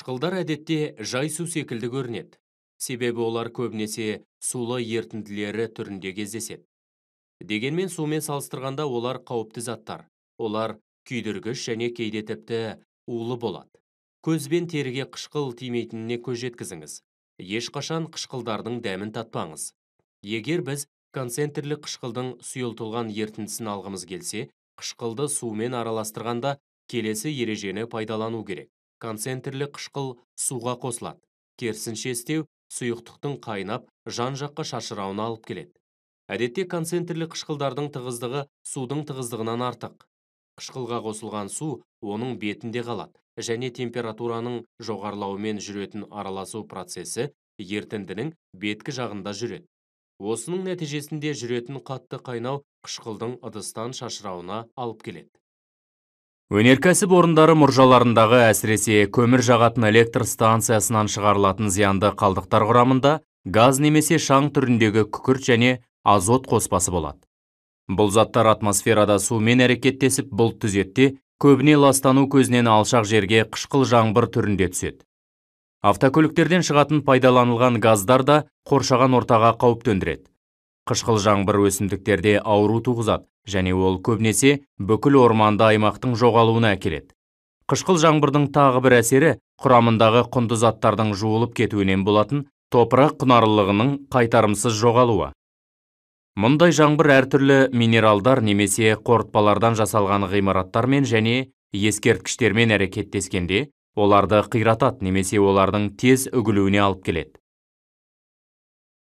Қышқылдар әдетте жай су секілді көрінеді. Себебі олар көбінесе сулы ерітінділері түрінде кездеседі. Дегенмен сумен салыстырғанда олар қауіпті заттар. Олар күйдіргіш және кейде тіпті улы болады. Көзбен теріге қышқыл тимейтініне көз жеткізіңіз. Ешқашан қышқылдардың дәмін татпаңыз. Егер біз концентрлі қышқылдың сұйылтылған ертіндісін алғымыз келсе, қышқылды сумен араластырғанда келесі ережені пайдалану керек. Концентрлі қышқыл суға қосылады. Керісінше істеу сұйықтықтың қайнап, жан-жаққа шашырауына алып келеді. Әдетте концентрлі қышқылдардың тығыздығы судың тығыздығынан артық. Қышқылға қосылған су оның бетінде қалады және температураның жоғарылауымен жүретін араласу процесі ерітіндінің беткі жағында жүреді. Осының нәтижесінде жүретін қатты қайнау қышқылдың ыдыстан шашырауына алып келеді. Өнеркәсіп орындары мұржаларындағы әсіресе көмір жағатын электр станциясынан шығарылатын зиянды қалдықтар құрамында газ немесе шаң түріндегі күкірт және азот қоспасы болады. Бұл заттар атмосферада сумен әрекеттесіп бұлт түзетте, көбіне ластану көзінен алшақ жерге қышқыл жаңбыр түрінде түседі. Автокөліктерден шығатын пайдаланылған газдар да қоршаған ортаға қауіп төндіреді. Қышқыл жаңбыр өсімдіктерде ауру туғызады және ол көбінесе бүкіл орманды аймақтың жоғалуына әкеледі. Қышқыл жаңбырдың тағы бір әсері құрамындағы құнды заттардың жуылып кетуінен болатын топырақ құнарлылығының қайтарымсыз жоғалуы. Мұндай жаңбыр әртүрлі минералдар немесе қорытпалардан жасалған ғимараттармен және ескерткіштермен әрекеттескенде, оларды қиратады немесе олардың тез үгілуіне алып келеді.